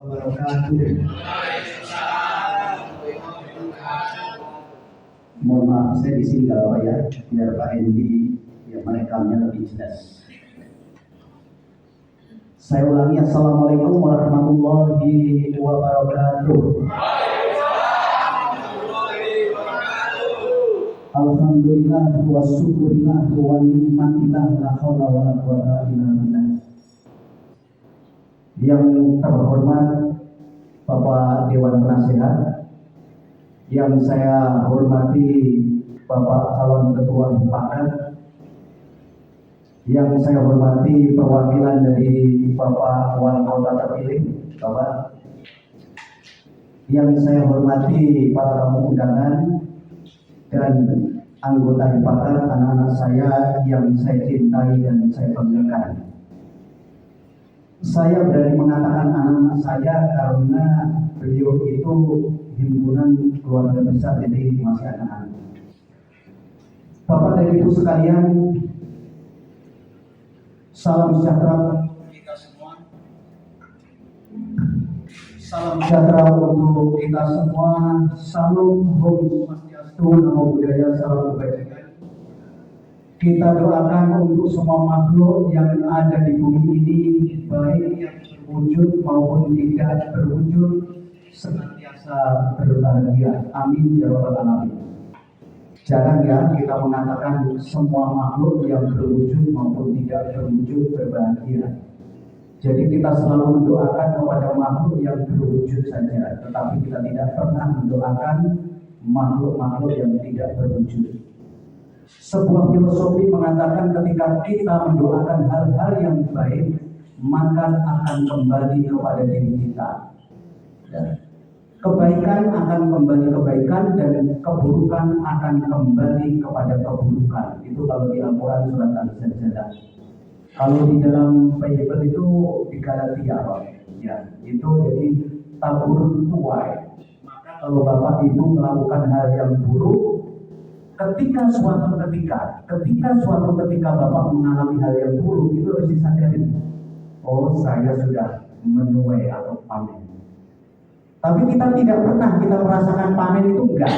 wabarakatuh. Mohon maaf saya di sini kalau ya, biar Pak Endi yang merekamnya lebih jelas. Saya ulangi, assalamualaikum warahmatullahi wabarakatuh. Alhamdulillah wa syukurillah wa ni'matillah la haula wa la quwwata illa billah. Yang terhormat Bapak Dewan Penasehat, yang saya hormati Bapak calon Ketua Hipakat, yang saya hormati perwakilan dari Bapak Wali Kota terpilih, Bapak, yang saya hormati para tamu undangan dan anggota Hipakat, anak-anak saya yang saya cintai dan saya banggakan. Saya berani mengatakan anak-anak saya karena beliau itu himpunan keluarga besar, jadi masih anak-anak. Bapak dan Ibu sekalian, salam sejahtera kita semua. Salam sejahtera untuk kita semua. Salam Om Swastiastu, Namo Buddhaya, salam kebajikan. Kita doakan untuk semua makhluk yang ada di bumi ini, baik yang berwujud maupun tidak berwujud, senantiasa berbahagia. Amin ya rabbal alamin. Jarang ya kita mengatakan semua makhluk yang berwujud maupun tidak berwujud berbahagia. Jadi kita selalu mendoakan kepada makhluk yang berwujud saja, tetapi kita tidak pernah mendoakan makhluk-makhluk yang tidak berwujud. Sebuah filosofi mengatakan ketika kita mendoakan hal-hal yang baik, maka akan kembali kepada diri kita. Kebaikan akan kembali kebaikan dan keburukan akan kembali kepada keburukan. Itu kalau di Al-Quran surat Al-Sajdah. Kalau di dalam Bible itu di Galatia, ya, itu jadi tabur tuai. Maka kalau Bapak Ibu melakukan hal yang buruk, ketika suatu ketika Bapak mengalami hal yang buruk, itu harus disadari, oh saya sudah menuai atau panen. Tapi kita tidak pernah kita merasakan panen itu enggak.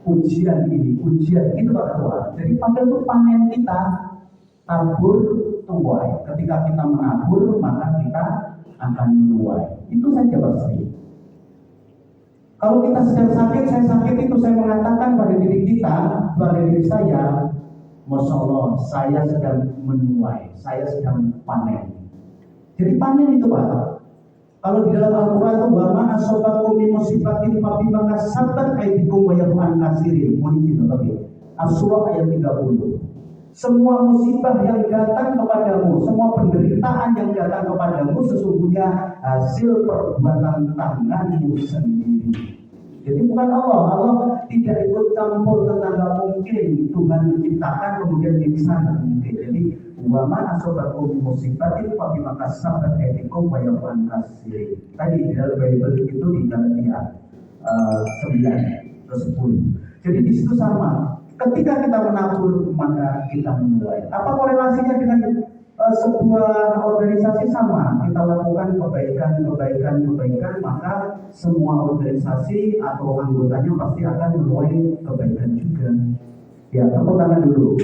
Ujian itu Pak Ketua. Jadi panen itu panen kita, tabur tuai. Ketika kita menabur, maka kita akan menuai. Itu saja pasti. Kalau kita sedang sakit, saya sakit itu saya mengatakan pada diri kita, pada diri saya, Masya Allah, saya sedang menuai, saya sedang panen. Jadi panen itu Pak. Kalau di dalam Al-Quran itu wa ma asobakum min musibatin fa bima kasabat aydikum wa yafu an katsirin. As-Surah ayat 30. Semua musibah yang datang kepadamu, semua penderitaan yang datang kepadamu sesungguhnya hasil perbuatan tanganmu sendiri. Jadi bukan Allah tidak ikut campur tentang mungkin. Tuhan menciptakan kemudian bisa mungkin. Jadi wa ma asobakum musibatin fa bima kasabat aydikum wa yafu an katsirin. Tadi di dalam Bible itu di Galatia 9 ke 10. Jadi di situ sama. Ketika kita menabur maka kita menuai. Apa korelasinya dengan sebuah organisasi? Sama. Kita lakukan kebaikan, maka semua organisasi atau anggotanya pasti akan menuai kebaikan juga. Ya, tepuk tangan dulu.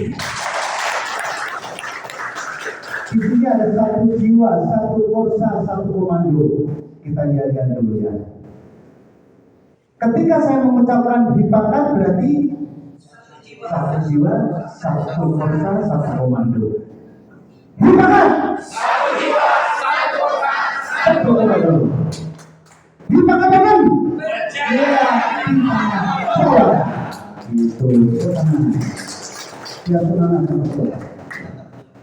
Di sini ada satu jiwa, satu korsa, satu komando. Kita lihat dulu ya. Ketika saya mengucapkan Hipakat berarti satu jiwa, satu korsa, satu komando. Hipakat! Satu jiwa, satu korsa, satu komando. Hipakat dengan berjaya. Itu tenang. Ya tenang.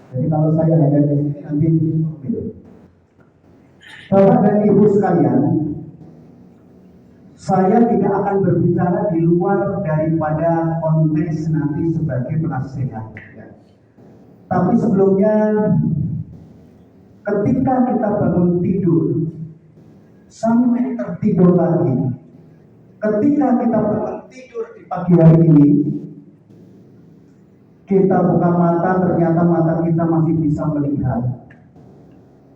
Jadi kalau saya hanya di sini nanti gitu. Bapak dan Ibu sekalian, saya tidak akan berbicara di luar daripada konteks nanti sebagai penasehat. Ya. Tapi sebelumnya, ketika kita bangun tidur sampai tertidur lagi, ketika kita bangun tidur di pagi hari ini, kita buka mata, ternyata mata kita masih bisa melihat.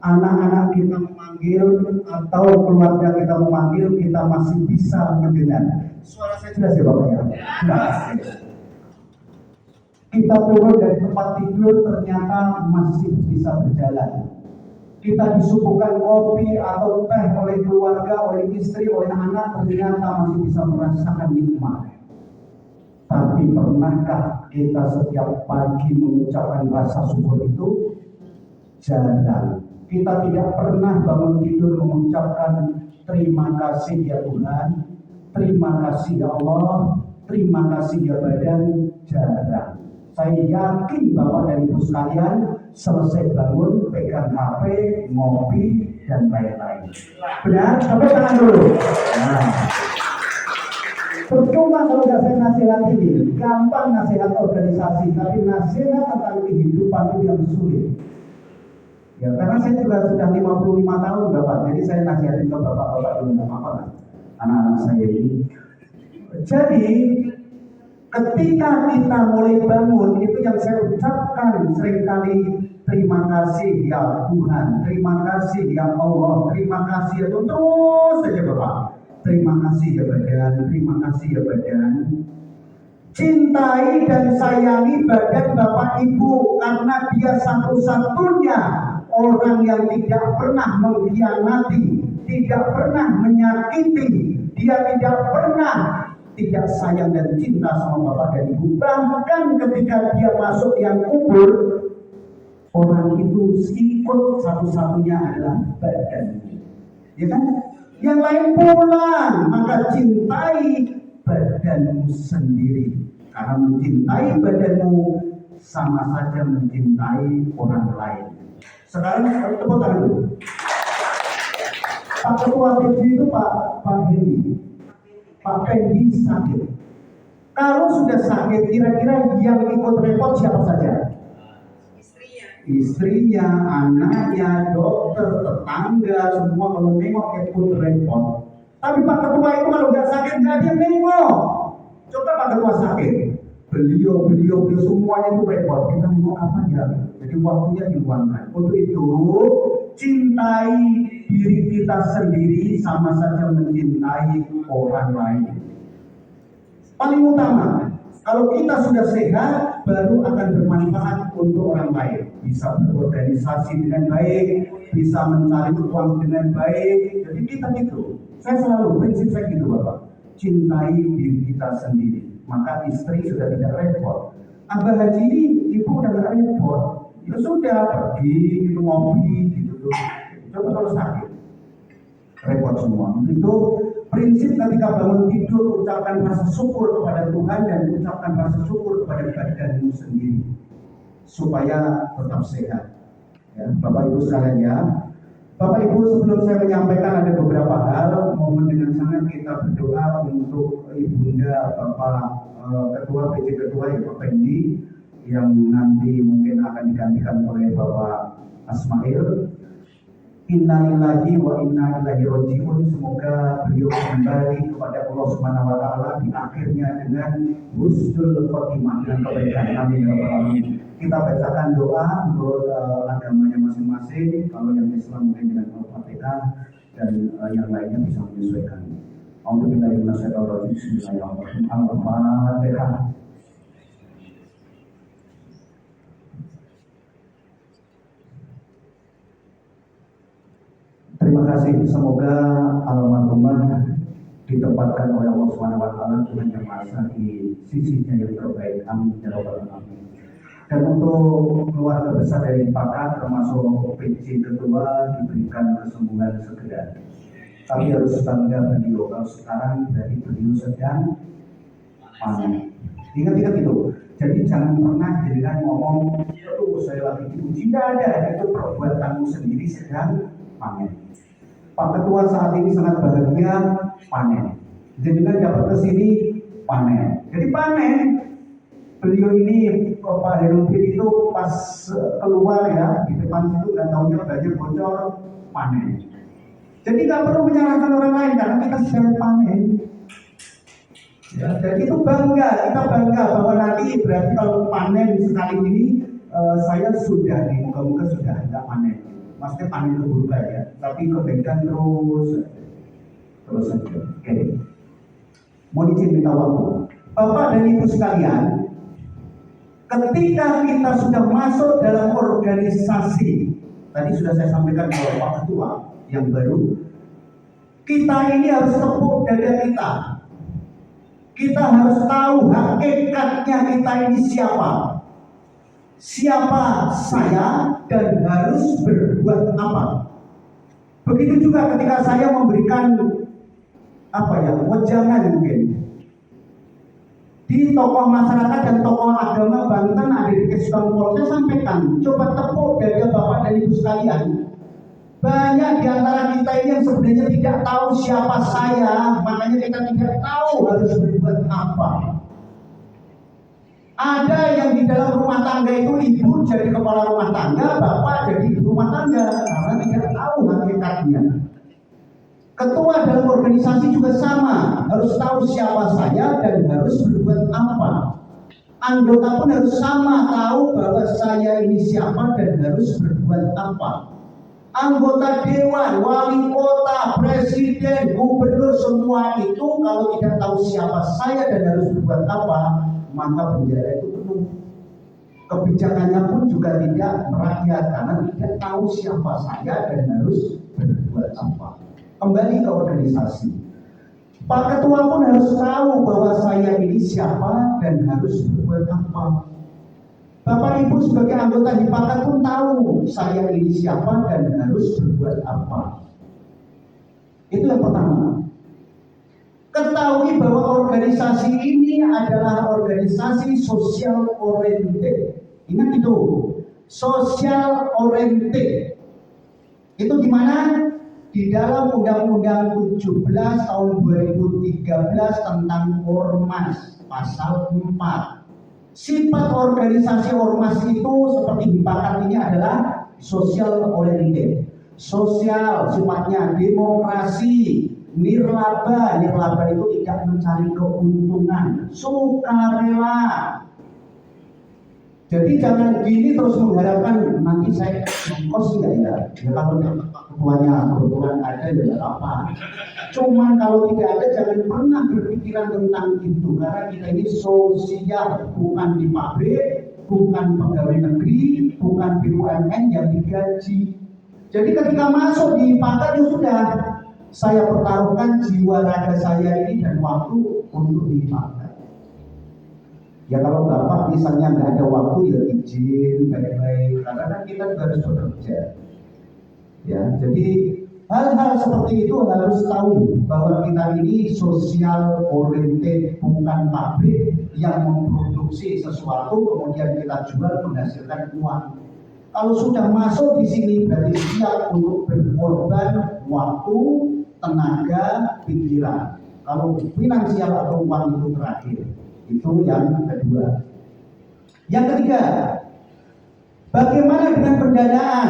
anak-anak kita memanggil atau keluarga kita memanggil, kita masih bisa mendengar. Suara saya jelas ya Bapak ya? Jelas. Kita turun dari tempat tidur ternyata masih bisa berjalan. Kita disuguhkan kopi atau teh oleh keluarga, oleh istri, oleh anak, ternyata masih bisa merasakan nikmat. Tapi pernahkah kita setiap pagi mengucapkan rasa syukur itu? Jarang. Kita tidak pernah bangun tidur mengucapkan terima kasih ya Tuhan, terima kasih ya Allah, terima kasih ya badan. Jarang. Saya yakin Bapak dan Ibu sekalian selesai bangun, pegang HP, ngopi, dan lain-lain. Benar? Sampai tangan dulu. Nah. Percuma kalau nggak saya nasihat ini, gampang nasihat organisasi, tapi nasihat tentang kehidupan itu yang sulit. Ya, karena saya juga sudah 55 tahun Bapak, jadi saya nasihatin ke Bapak-Bapak dulu, nggak apa-apa kan, anak-anak saya ini. Jadi, ketika kita mulai bangun, itu yang saya ucapkan seringkali, terima kasih ya Tuhan, terima kasih ya Allah, terima kasih ya Tuhan, terus saja Bapak. Terima kasih ya badan, terima kasih ya badan. Cintai dan sayangi badan Bapak Ibu, karena dia satu-satunya orang yang tidak pernah mengkhianati, tidak pernah menyakiti, dia tidak pernah tidak sayang dan cinta sama Bapak dan Ibu. Bahkan ketika dia masuk yang kubur, orang itu ikut satu-satunya adalah badan. Ya kan? Yang lain pulang, maka cintai badanmu sendiri. Karena mencintai badanmu sama saja mencintai orang lain. Sekarang tepuk tangan dulu. Pak Ketua PJ itu Pak Hendi. Pak Pendi sakit. Kalau sudah sakit, kira-kira yang ikut repot siapa saja? Istrinya, anaknya, dokter, tetangga, semua kalau nengok ikut repot. Tapi Pak Ketua itu kalau nggak sakit nggak ada yang nengok. Coba Pak Ketua sakit, beliau semuanya itu repot. Kita nengok apa ya? Jadi waktunya diluangkan. Untuk itu cintai diri kita sendiri sama saja mencintai orang lain. Paling utama, kalau kita sudah sehat, baru akan bermanfaat untuk orang lain. Bisa berorganisasi dengan baik, bisa mencari uang dengan baik. Jadi kita gitu. Saya selalu, prinsip saya gitu Bapak. Cintai diri kita sendiri. Maka istri sudah tidak repot. Abah Haji ini, ibu udah gak repot. Ya sudah, pergi, gitu, ngopi, gitu. Coba kalau sakit. Repot semua. Itu prinsip ketika bangun tidur, ucapkan rasa syukur kepada Tuhan dan ucapkan rasa syukur kepada badanmu sendiri supaya tetap sehat. Ya, Bapak Ibu sekalian ya. Bapak Ibu, sebelum saya menyampaikan ada beberapa hal, mohon dengan sangat kita berdoa untuk Ibunda Bapak Ketua PJ Ketua ya Pak Pendi yang nanti mungkin akan digantikan oleh Bapak Asmail. Innalillahi wa inna ilaihi raji'un. Semoga beliau kembali kepada Allah Subhanahu wa taala di akhirnya dengan husnul khotimah, dengan kebaikan. Amin ya rabbal alamin. Kita bacakan doa menurut agamanya masing-masing. Kalau yang Islam mungkin dengan Al-Fatihah dan yang lainnya bisa menyesuaikan. Alhamdulillah minasyaitonir rajim. Bismillahirrahmanirrahim. Al-Fatihah. Terima kasih. Semoga almarhumah ditempatkan oleh Allah Subhanahu wa taala Tuhan yang Maha Esa di sisinya yang terbaik. Amin ya rabbal alamin. Dan untuk keluarga besar dari Pakat termasuk PJ Ketua diberikan kesembuhan segera. Tapi harus bangga beliau kalau sekarang dari beliau sedang panen. Ingat-ingat itu. Jadi jangan pernah jadikan ngomong, aduh saya lagi diuji. Tidak ada, itu perbuatanmu sendiri sedang panen. Pak Ketua saat ini sangat bahagia panen. Jadikan dapat ke sini panen. Jadi panen. Beliau ini Pak Herudin itu pas keluar ya di depan situ nggak tahunya baju bocor panen. Jadi nggak perlu menyalahkan orang lain karena kita sedang panen. Ya, jadi itu bangga, kita bangga bahwa nanti berarti kalau panen sekali ini saya sudah di muka-muka sudah nggak panen. maksudnya panen keburukan ya, tapi kebaikan terus saja. Oke. Mau izin minta waktu. Bapak dan Ibu sekalian, ketika kita sudah masuk dalam organisasi, tadi sudah saya sampaikan kepada Pak Ketua yang baru, kita ini harus tepuk dada kita. Kita harus tahu hakikatnya kita ini siapa. Siapa saya dan harus berbuat apa. Begitu juga ketika saya memberikan wejangan mungkin di tokoh masyarakat dan tokoh agama Banten ada di Kesukaan saya sampaikan, coba tepuk dada Bapak dan Ibu sekalian. Banyak di antara kita ini yang sebenarnya tidak tahu siapa saya, makanya kita tidak tahu harus berbuat apa. Ada yang di dalam rumah tangga itu ibu jadi kepala rumah tangga, bapak jadi ibu rumah tangga karena tidak tahu hakikatnya. Ketua dalam organisasi juga sama, harus tahu siapa saya dan harus berbuat apa. Anggota pun harus sama, tahu bahwa saya ini siapa dan harus berbuat apa. Anggota dewan, wali kota, presiden, gubernur, semua itu kalau tidak tahu siapa saya dan harus berbuat apa, maka penjara itu penuh. Kebijakannya pun juga tidak merakyat karena tidak tahu siapa saya dan harus berbuat apa. Kembali ke organisasi, Pak Ketua pun harus tahu bahwa saya ini siapa dan harus berbuat apa. Bapak Ibu sebagai anggota Hipakat pun tahu saya ini siapa dan harus berbuat apa. Itu yang pertama. Ketahui bahwa organisasi ini adalah organisasi sosial oriented. Ingat itu, sosial oriented. Itu di mana? Di dalam Undang-Undang 17 tahun 2013 tentang Ormas pasal 4. Sifat organisasi ormas itu seperti Hipakat ini adalah sosial oriented. Sosial sifatnya demokrasi, nirlaba itu tidak mencari keuntungan, sukarela. Jadi jangan gini terus mengharapkan nanti saya ngekos enggak ya. Ya kalau ketuanya kebetulan ada ya enggak apa. Cuman kalau tidak ada jangan pernah berpikiran tentang itu karena kita ini sosial, bukan di pabrik, bukan pegawai negeri, bukan BUMN yang digaji. Jadi ketika masuk di Hipakat ya sudah, saya pertaruhkan jiwa raga saya ini dan waktu untuk di Hipakat. Ya kalau Bapak misalnya nggak ada waktu ya izin baik-baik karena kan kita juga harus bekerja. Ya, jadi hal-hal seperti itu harus tahu bahwa kita ini sosial oriented, bukan pabrik yang memproduksi sesuatu kemudian kita jual menghasilkan uang. Kalau sudah masuk di sini berarti siap untuk berkorban waktu, tenaga, pikiran. Kalau finansial atau uang itu terakhir. Itu yang kedua. Yang ketiga, bagaimana dengan pendanaan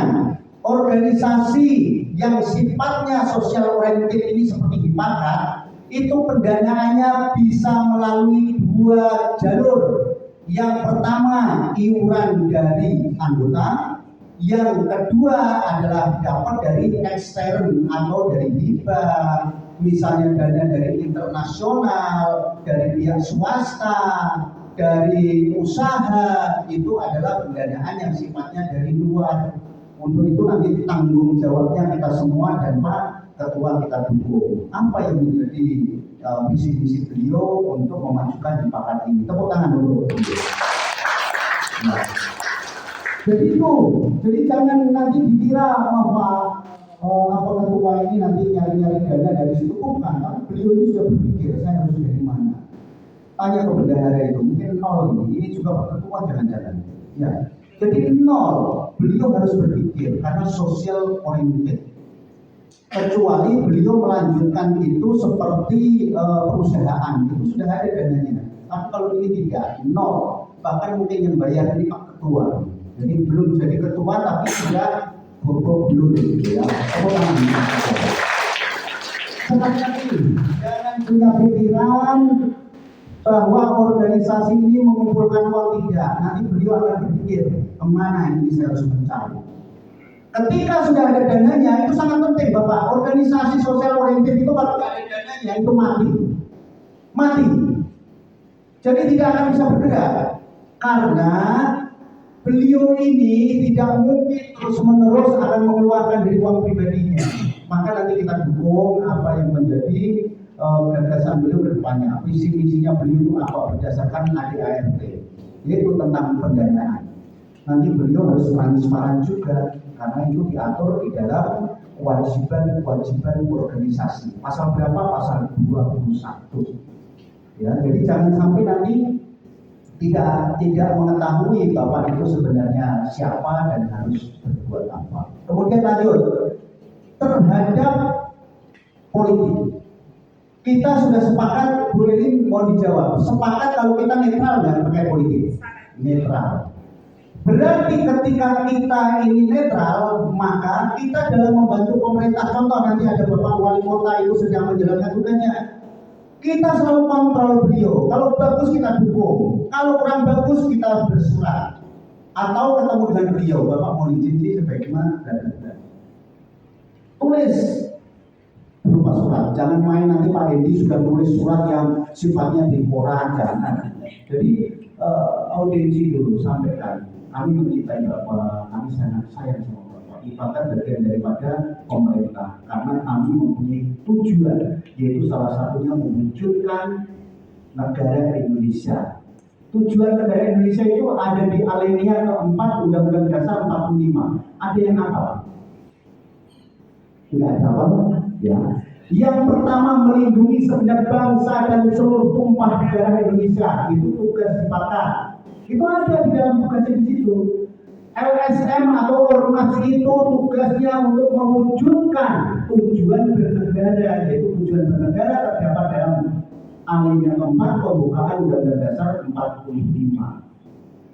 organisasi yang sifatnya sosial oriented ini seperti Hipakat? Itu pendanaannya bisa melalui dua jalur. Yang pertama, iuran dari anggota. Yang kedua adalah dapat dari ekstern atau dari hibah. Misalnya dana dari internasional, dari pihak swasta, dari usaha, itu adalah pendanaan yang sifatnya dari luar. Untuk itu nanti tanggung jawabnya kita semua dan Pak Ketua kita dukung. Apa yang menjadi visi-visi beliau untuk memajukan Hipakat ini? Tepuk tangan dulu. Nah, jadi jangan nanti dikira bahwa ketua ini nanti nyari-nyari dana dari situ, bukan. Tapi beliau ini sudah berpikir saya harus dari mana. Tanya ke bendahara itu mungkin nol ini juga Pak Ketua jangan-jangan. Ya, jadi nol. Beliau harus berpikir karena sosial oriented. Kecuali beliau melanjutkan itu seperti perusahaan itu sudah ada dananya. Tapi kalau ini tidak, nol. Bahkan mungkin yang bayar ini Pak Ketua. Jadi belum jadi ketua tapi sudah bobo belum gitu ya. Jangan punya pikiran bahwa organisasi ini mengumpulkan uang, tidak. Nanti beliau akan berpikir kemana ini saya harus mencari. Ketika sudah ada dananya, itu sangat penting Bapak. Organisasi sosial oriented itu kalau nggak ada dananya itu mati. Mati. Jadi tidak akan bisa bergerak. Karena beliau ini tidak mungkin terus-menerus akan mengeluarkan dari uang pribadinya. Maka nanti kita dukung apa yang menjadi gagasan beliau ke depannya. Visi misinya beliau itu apa berdasarkan ADART, yaitu tentang pendanaan. Nanti beliau harus transparan juga, karena itu diatur di dalam kewajiban organisasi. Pasal berapa? Pasal 21. Ya, jadi jangan sampai nanti tidak mengetahui bahwa itu sebenarnya siapa dan harus berbuat apa. Kemudian lanjut terhadap politik. Kita sudah sepakat, Bu Lili mau dijawab. Sepakat kalau kita netral dan pakai politik. Netral. Berarti ketika kita ini netral, maka kita dalam membantu pemerintah. Contoh nanti ada Bapak Wali Kota itu sedang menjalankan tugasnya. Kita selalu kontrol beliau. Kalau bagus kita dukung. Kalau kurang bagus kita bersurat. Atau ketemu dengan beliau. Bapak mau izin sebagaimana dan tulis berupa surat. Jangan main nanti Pak Dendi sudah tulis surat yang sifatnya di koran. Jangan. Jadi audiensi dulu sampaikan. Kami mencintai Bapak, kami sangat sayang sama Bapak. Bahkan bagian daripada pemerintah, karena kami mempunyai tujuan, yaitu salah satunya mewujudkan negara Indonesia. Tujuan negara Indonesia itu ada di alinea keempat Undang-Undang Dasar 45. Ada yang apa? Tidak ada apa? Ya. Yang pertama melindungi segenap bangsa dan seluruh tumpah darah Indonesia. Itu tugas sepakat. Itu ada di dalam tugasnya di situ. LSM atau ormas itu tugasnya untuk mewujudkan tujuan bernegara, yaitu tujuan bernegara terdapat dalam alinea keempat pembukaan Undang-Undang Dasar 45.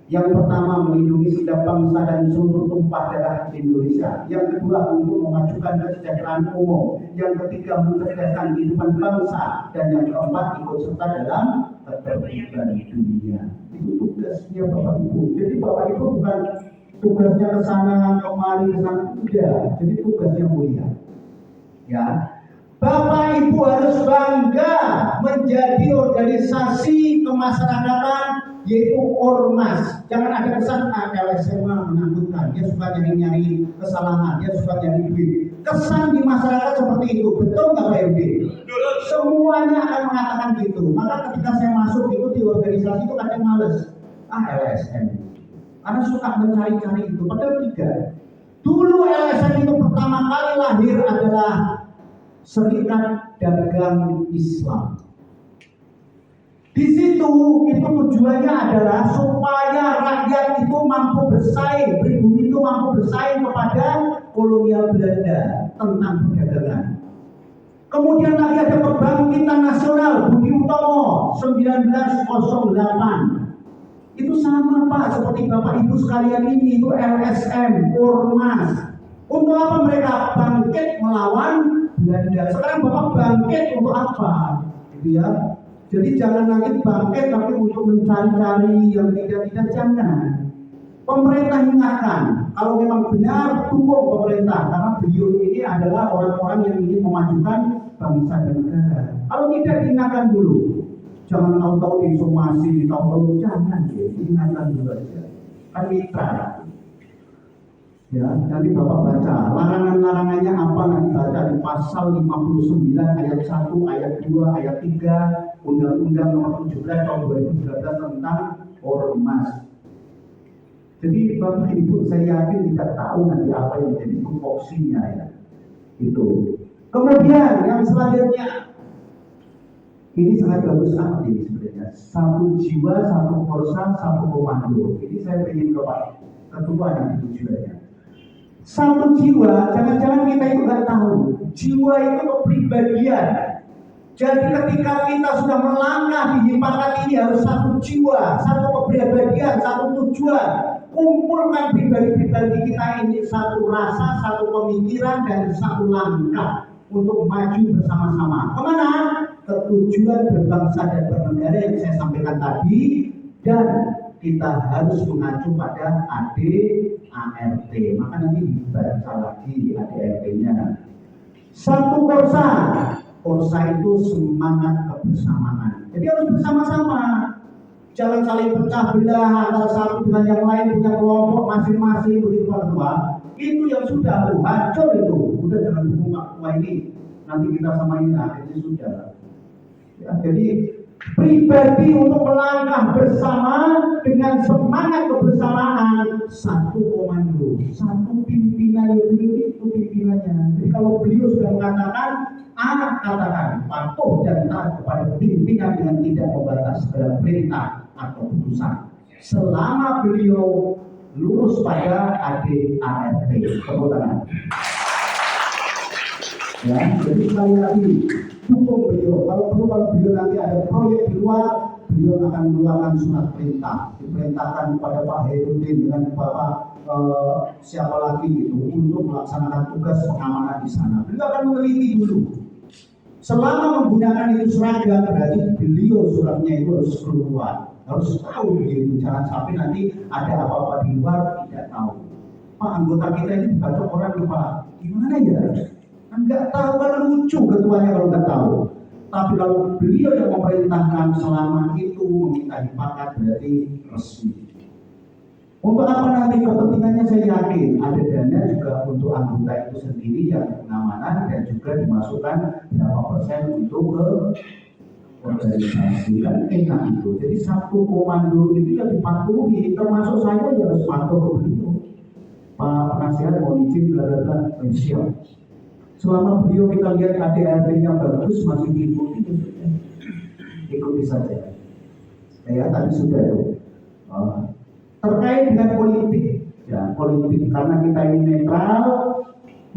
Yang pertama melindungi segenap bangsa dan seluruh tumpah darah Indonesia. Yang kedua untuk memajukan kesejahteraan umum. Yang ketiga mencerdaskan kehidupan bangsa. Dan yang keempat ikut serta dalam ketertiban dunia. Itu tugasnya Bapak Ibu. Jadi Bapak Ibu bukan tugasnya ke sana kemari ke sana, tidak. Jadi tugasnya mulia. Ya. Bapak Ibu harus bangga menjadi organisasi kemasyarakatan, yaitu ormas. Jangan ada kesan LSM menakutkan, dia suka nyari kesalahan, dia suka nyari duit. Kesan di masyarakat seperti itu, betul nggak Pak Yudi? Semuanya akan mengatakan gitu. Maka ketika saya masuk itu di organisasi itu kadang males. LSM, karena suka mencari-cari itu. Padahal tidak. Dulu LSM itu pertama kali lahir adalah Serikat Dagang Islam. Di situ itu tujuannya adalah supaya rakyat itu mampu bersaing, pribumi itu mampu bersaing kepada kolonial Belanda tentang perdagangan. Kemudian lagi ada Kebangkitan Nasional Budi Utomo 1908. Itu sama Pak, seperti Bapak Ibu sekalian ini, itu LSM, Ormas. Untuk apa mereka bangkit melawan Belanda? Sekarang Bapak bangkit untuk apa? Gitu ya. Jadi jangan nanti bangkit tapi untuk mencari-cari yang tidak jangan. Pemerintah ingatkan, kalau memang benar dukung pemerintah, karena beliau ini adalah orang-orang yang ingin memajukan bangsa dan negara. Kalau tidak diingatkan dulu, jangan tahu-tahu disomasi, tahu-tahu jangan, diingatkan dulu aja. Kan mitra. Ya, nanti Bapak baca larangan-larangannya apa, nanti baca di pasal 59 ayat 1, ayat 2, ayat 3 Undang-Undang Nomor 17 Tahun 2013 tentang ormas. Jadi Bapak Ibu saya yakin tidak tahu nanti apa yang jadi tupoksinya ya. Itu. Kemudian yang selanjutnya ini sangat bagus amat ini sebenarnya. Satu jiwa, satu korsa, satu komando. Ini saya ingin ke Pak Ketua nanti tujuannya. Satu jiwa, jangan-jangan kita itu nggak tahu. Jiwa itu kepribadian. Jadi ketika kita sudah melangkah di himpakat ini harus satu jiwa, satu kepribadian, satu tujuan. Kumpulkan pribadi-pribadi kita ini satu rasa, satu pemikiran, dan satu langkah untuk maju bersama-sama. Kemana? Ke tujuan berbangsa dan bernegara yang saya sampaikan tadi. Dan kita harus mengacu pada ADART. Maka nanti dibaca lagi ADART-nya. Satu Korsa itu semangat kebersamaan. Jadi harus bersama-sama. Jangan saling pecah belah antara satu dengan yang lain, punya kelompok masing-masing begitu Pak. Itu yang sudah hancur itu. Udah jangan dukung Pak Ketua ini. Nanti kita sama ini akhirnya sudah. Ya, jadi pribadi untuk melangkah bersama dengan semangat kebersamaan, satu komando, satu pimpinan yang beliau itu pimpinannya. Jadi kalau beliau sudah mengatakan A, katakan patuh dan taat kepada pimpinan dengan tidak membatas segala perintah atau putusan. Selama beliau lurus pada ADART, tepuk tangan. Ya, jadi sekali lagi dukung beliau. Kalau beliau nanti ada proyek di luar, beliau akan mengeluarkan surat perintah. Diperintahkan kepada Pak Herudin dengan Bapak siapa lagi itu untuk melaksanakan tugas pengamanan di sana. Beliau akan meneliti dulu. Selama menggunakan itu seragam, berarti beliau suratnya itu harus keluar, harus tahu gitu. Jangan sampai nanti ada apa-apa di luar tidak tahu. Pak, anggota kita ini dibacok orang Pak, gimana ya? Enggak tahu, kan lucu ketuanya kalau nggak tahu. Tapi kalau beliau yang memerintahkan selama itu meminta dipakat, berarti resmi. Untuk apa nanti kepentingannya saya yakin ada dana juga untuk anggota itu sendiri yang pengamanan dan juga dimasukkan berapa persen untuk ke organisasi, kan enak itu. Jadi satu komando itu yang dipatuhi, termasuk saya yang harus patuh ke beliau. Pak penasihat mau izin bla bla bla, siap. Selama beliau kita lihat ADART-nya bagus, masih diikuti, ikuti saja. Ya tadi sudah itu. Terkait dengan politik, ya politik karena kita ini netral,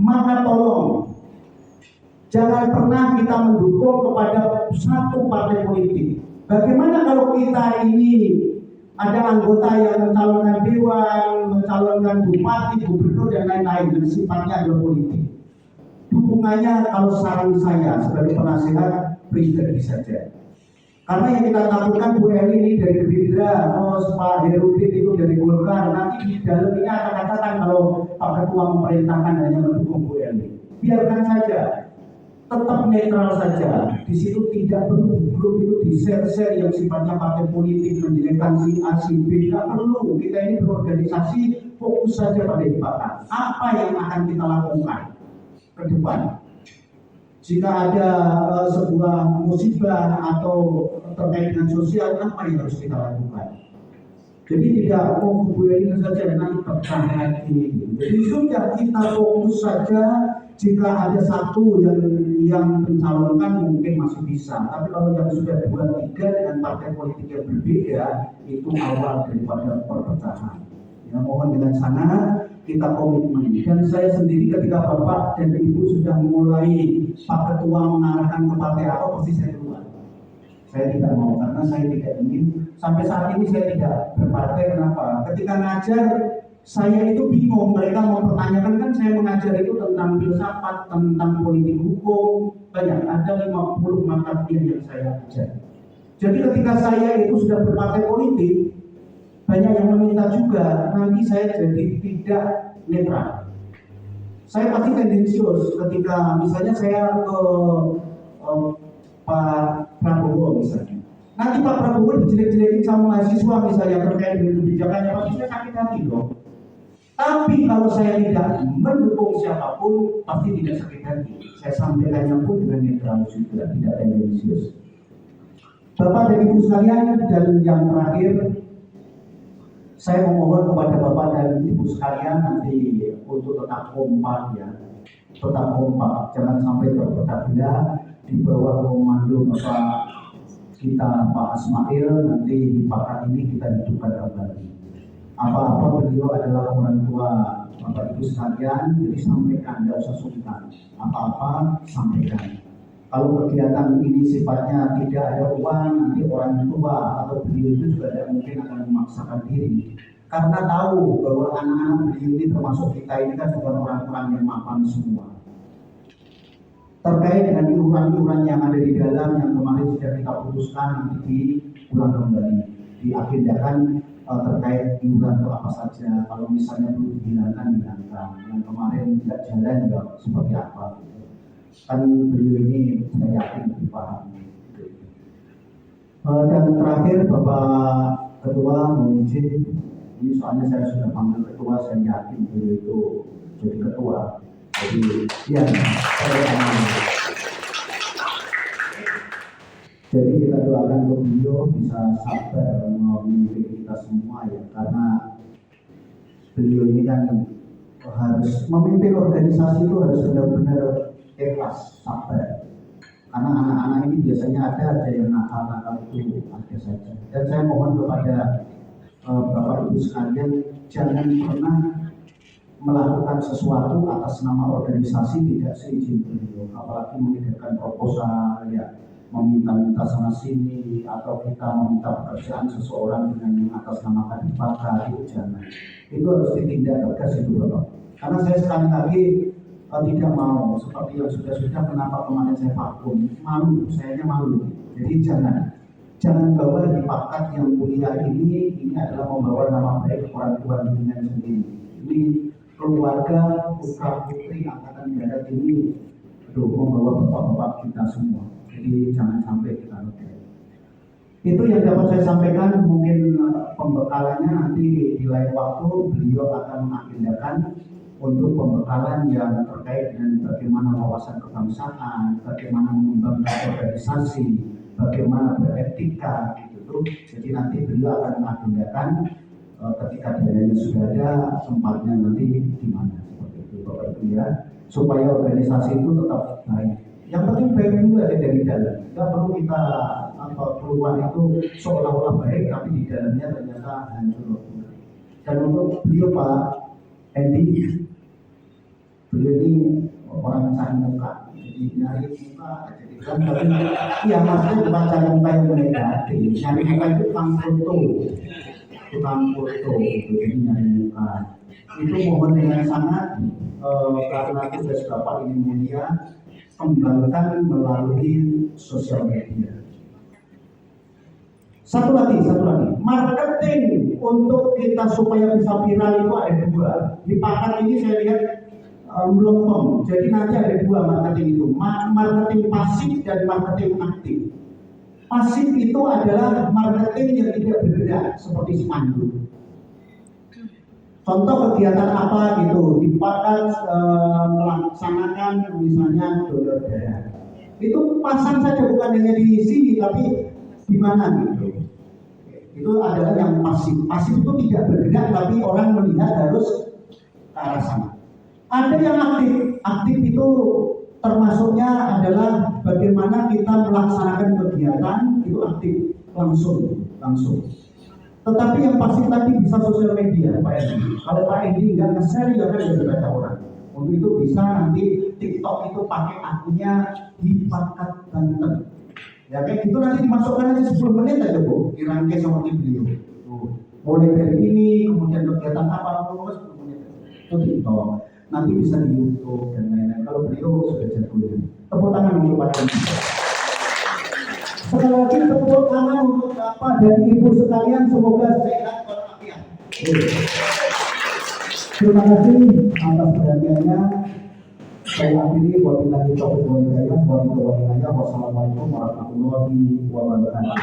maka tolong jangan pernah kita mendukung kepada satu partai politik. Bagaimana kalau kita ini ada anggota yang mencalonkan dewan, mencalonkan bupati, gubernur dan lain-lain, dan sifatnya adalah politik. Dukungannya kalau saran saya sebagai penasihat pribadi saja. Karena yang kita takutkan Bu Eli ini dari Gerindra, terus Pak Herudin itu dari Golkar. Nanti di dalam ini akan katakan kalau Pak Ketua memerintahkan hanya mendukung Bu Eli. Biarkan saja, tetap netral saja. Di situ tidak perlu di grup itu di share-share yang sifatnya partai politik menjelekkan si A, si B. Tidak perlu. Kita ini berorganisasi, fokus saja pada ibadah. Apa yang akan kita lakukan ke depan? Jika ada sebuah musibah atau terkait dengan sosial, apa yang harus kita lakukan? Jadi tidak Bu ini saja nanti terkait. Jadi sudah kita fokus saja. Jika ada satu yang mencalonkan mungkin masih bisa. Tapi kalau yang sudah 2-3 dengan partai politik yang berbeda, itu awal daripada perpecahan. Ya, mohon dengan sangat kita komitmen. Dan saya sendiri ketika Bapak dan Ibu sudah mulai Pak Ketua mengarahkan ke partai apa, pasti saya keluar. Saya tidak mau karena saya tidak ingin. Sampai saat ini saya tidak berpartai. Kenapa? Ketika ngajar saya itu bingung. Mereka mempertanyakan, kan saya mengajar itu tentang filsafat, tentang politik hukum, banyak. Ada 50 mata kuliah yang saya ajar. Jadi ketika saya itu sudah berpartai politik, banyak yang meminta juga, nanti saya jadi tidak netral. Saya pasti tendensius ketika misalnya saya ke Pak Prabowo misalnya. Nanti Pak Prabowo dijelek-jelekin sama mahasiswa misalnya terkait dengan kebijakannya, pasti saya sakit hati dong. Tapi kalau saya tidak mendukung siapapun, pasti tidak sakit hati. Saya sampaikannya pun dengan netral juga, tidak tendensius. Bapak dan Ibu sekalian, dan yang terakhir, saya memohon kepada Bapak dan Ibu sekalian nanti untuk tetap kompak ya, tetap kompak, jangan sampai terpecah belah di bawah komando Bapak kita Pak Ismail. Nanti di pakat ini kita hidupkan kembali. Apa-apa beliau adalah orang tua Bapak Ibu sekalian, jadi sampaikan, tidak usah sungkan. Apa-apa sampaikan. Kalau kegiatan ini sifatnya tidak ada uang, nanti orang tua atau beliau itu juga tidak mungkin akan memaksakan diri. Karena tahu bahwa anak-anak beliau ini termasuk kita ini kan bukan orang-orang yang mapan semua. Terkait dengan iuran-iuran yang ada di dalam yang kemarin sudah kita putuskan nanti diulang kembali, diagendakan terkait iuran itu apa saja. Kalau misalnya perlu dihilangkan, yang kemarin tidak jalan ya seperti apa gitu. Kan beliau ini saya yakin lebih paham gitu. Dan terakhir Bapak Ketua mohon izin, ini soalnya saya sudah panggil ketua, saya yakin beliau itu jadi ketua, jadi ya saya aman. Jadi kita doakan beliau bisa sabar memimpin kita semua ya, karena beliau ini kan harus memimpin organisasi itu harus benar-benar ikhlas, sabar. Karena anak-anak ini biasanya ada yang nakal-nakal itu ada saja. Dan saya mohon kepada Bapak Ibu sekalian, jangan pernah melakukan sesuatu atas nama organisasi tidak seizin beliau, apalagi mengirimkan proposal ya, meminta-minta sana sini, atau kita meminta pekerjaan seseorang dengan atas nama kadipaka, itu jangan. Itu harus ditindak tegas itu Bapak. Karena saya sekali lagi tidak mau seperti yang sudah kenapa kemarin saya vakum, malu, sayanya malu. Jadi jangan bawa di pakat yang mulia ini adalah membawa nama baik orang tua dengan sendiri. Ini keluarga putra putri angkatan darat ini membawa bapak-bapak kita semua. Jadi jangan sampai kita lupa. Itu yang dapat saya sampaikan. Mungkin pembekalannya nanti di lain waktu beliau akan mengagendakan untuk pembekalan yang terkait dengan bagaimana wawasan kebangsaan, bagaimana mengembangkan organisasi, bagaimana beretika gitu. Jadi nanti beliau akan mengagendakan ketika dananya sudah ada, tempatnya nanti di mana seperti itu Bapak Ibu ya, supaya organisasi itu tetap baik. Yang penting baik dulu ada dari dalam. Tidak perlu kita keluar itu seolah-olah baik tapi di dalamnya ternyata hancur. Dan untuk beliau Pak Endi, beliau ini orang cari muka, jadi nyari muka, jadi kan iya maksudnya bukan cari muka yang negatif, nyari muka itu tukang foto, jadi nyari muka. Itu mohon dengan sangat karena tugas Bapak ini mulia, kembangkan melalui sosial media. Satu lagi, marketing untuk kita supaya bisa viral itu ada dua. Di paket ini saya lihat belum. Jadi nanti ada dua marketing itu, marketing pasif dan marketing aktif. Pasif itu adalah marketing yang tidak bergerak seperti spanduk. Contoh kegiatan apa gitu, di paket melaksanakan misalnya donor darah. Itu pasang saja, bukan hanya di sini tapi di mana gitu. Itu adalah yang pasif. Pasif itu tidak bergerak tapi orang melihat harus ke arah sana. Ada yang aktif. Aktif itu termasuknya adalah bagaimana kita melaksanakan kegiatan itu aktif langsung. Tetapi yang pasif tadi bisa sosial media Pak Endi. Kalau Pak Endi nggak nge-share ya kan ada banyak orang. Untuk itu bisa nanti TikTok itu pakai akunnya di Pakat Banten. Ya kayak gitu nanti dimasukkan aja 10 menit aja Bu, dirangkai sama tim beliau. Mulai dari ini, kemudian kegiatan apa, 10 menit. Itu TikTok. Nanti bisa di YouTube dan lain-lain. Kalau beliau sudah jago. Tepuk tangan untuk Pak Endi. Sekali lagi tepuk tangan untuk Bapak dan Ibu sekalian, semoga sehat walafiat. Terima kasih atas perhatiannya. Saya akhiri wabillahi taufiq wal hidayah. Wassalamualaikum warahmatullahi wabarakatuh.